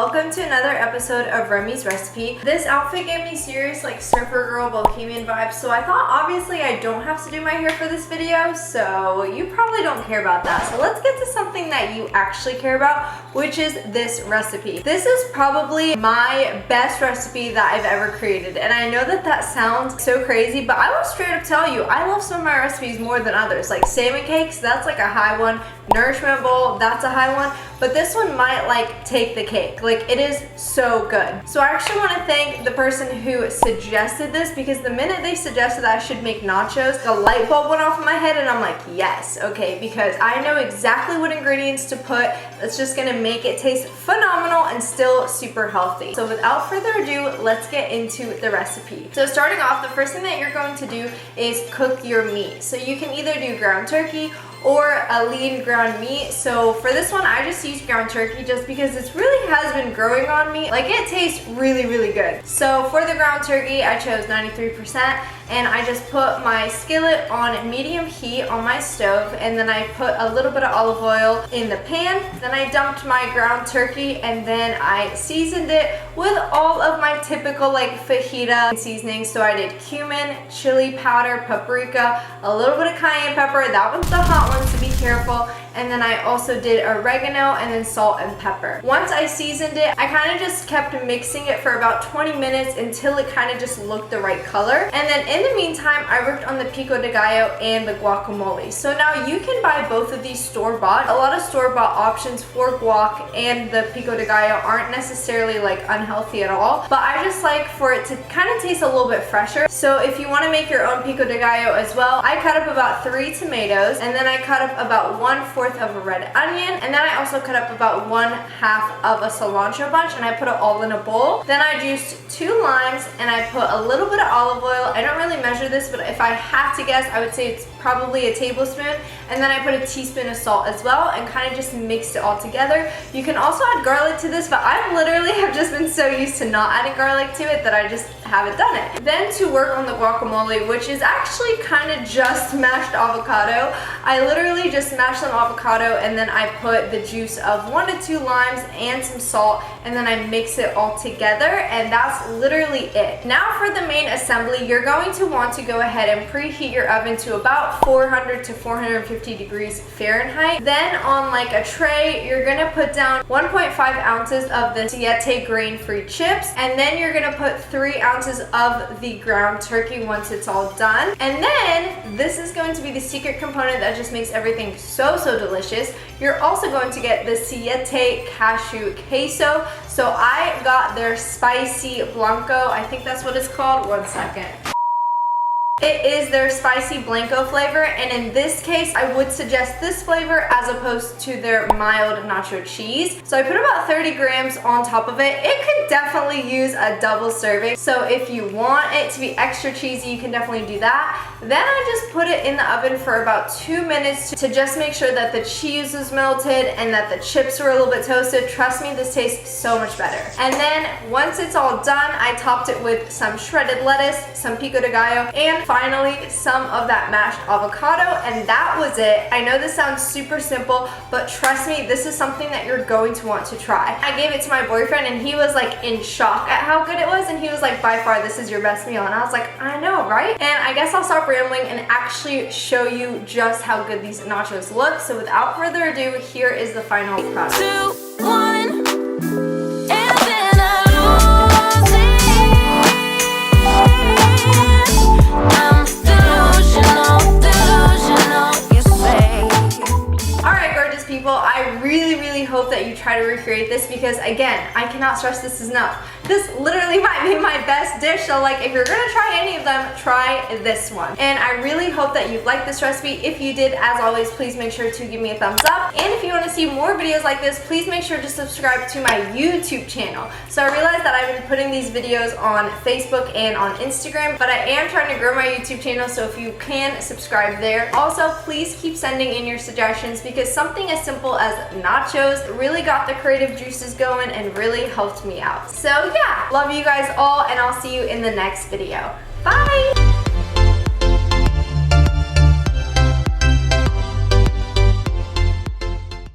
welcome to another episode of Remi's Recipe. This outfit gave me serious like surfer girl bohemian vibes, so I thought obviously I don't have to do my hair for this video, so you probably don't care about that. So let's get to something that you actually care about, which is this recipe. This is probably my best recipe that I've ever created, and I know that that sounds so crazy, but I will straight up tell you, I love some of my recipes more than others. Like salmon cakes, that's like a high one. Nourishment bowl, that's a high one, but this one might like take the cake. Like it is so good. So I actually want to thank the person who suggested this, because the minute they suggested that I should make nachos, a light bulb went off in my head and I'm like, yes, okay, because I know exactly what ingredients to put that's just gonna make it taste phenomenal and still super healthy. So without further ado, let's get into the recipe. So starting off, the first thing that you're going to do is cook your meat. So you can either do ground turkey or a lean ground meat. So for this one, I just used ground turkey just because this really has been growing on me. Like it tastes really, really good. So for the ground turkey, I chose 93%, and I just put my skillet on medium heat on my stove, and then I put a little bit of olive oil in the pan. Then I dumped my ground turkey, and then I seasoned it with all of my typical like fajita seasonings. So I did cumin, chili powder, paprika, a little bit of cayenne pepper. That one's the hot one, so be careful. And then I also did oregano and then salt and pepper. Once I seasoned it, I kind of just kept mixing it for about 20 minutes until it kind of just looked the right color. And then in the meantime, I worked on the pico de gallo and the guacamole. So now you can buy both of these store-bought. A lot of store-bought options for guac and the pico de gallo aren't necessarily like unhealthy at all, but I just like for it to kind of taste a little bit fresher. So if you want to make your own pico de gallo as well, I cut up about 3 tomatoes, and then I cut up about 1/4 of a red onion, and then I also cut up about 1/2 of a cilantro bunch, and I put it all in a bowl. Then I juiced 2 limes, and I put a little bit of olive oil. I don't really measure this, but if I had to guess, I would say it's probably a tablespoon. And then I put a teaspoon of salt as well, and kind of just mixed it all together. You can also add garlic to this, but I literally have just been so used to not adding garlic to it that I just haven't done it. Then to work on the guacamole, which is actually kind of just mashed avocado. I literally just mashed some avocado, and then I put the juice of 1 to 2 limes and some salt, and then I mix it all together, and that's literally it. Now for the main assembly, you're going to want to go ahead and preheat your oven to about 400 to 450 degrees Fahrenheit. Then on like a tray, you're gonna put down 1.5 ounces of the siete grain-free chips, and then you're gonna put 3 ounces of the ground turkey once it's all done. And then this is going to be the secret component that just makes everything so delicious. You're also going to get the siete cashew queso. So I got their spicy blanco, I think that's what it's called. One second. It is their spicy blanco flavor, and in this case, I would suggest this flavor as opposed to their mild nacho cheese. So I put about 30 grams on top of it. It could definitely use a double serving. So if you want it to be extra cheesy, you can definitely do that. Then I just put it in the oven for about 2 minutes to just make sure that the cheese was melted and that the chips were a little bit toasted. Trust me, this tastes so much better. And then once it's all done, I topped it with some shredded lettuce, some pico de gallo, and finally some of that mashed avocado, and that was it. I know this sounds super simple, but trust me, this is something that you're going to want to try. I gave it to my boyfriend, and he was like in shock at how good it was, and he was like, by far this is your best meal. And I was like, I know, right? And I guess I'll stop rambling and actually show you just how good these nachos look. So without further ado, here is the final product. 2, 1, and then I lose it. I'm delusional, you say. Alright, gorgeous people, I really hope that you try to recreate this, because again, I cannot stress this enough. This literally might be my best dish, so like if you're gonna try any of them, try this one. And I really hope that you liked this recipe. If you did, as always, please make sure to give me a thumbs up. And if you want to see more videos like this, please make sure to subscribe to my YouTube channel. So I realized that I've been putting these videos on Facebook and on Instagram, but I am trying to grow my YouTube channel, so if you can subscribe there. Also, please keep sending in your suggestions, because something as simple as nachos really got the creative juices going and really helped me out. So yeah, love you guys all, and I'll see you in the next video. Bye!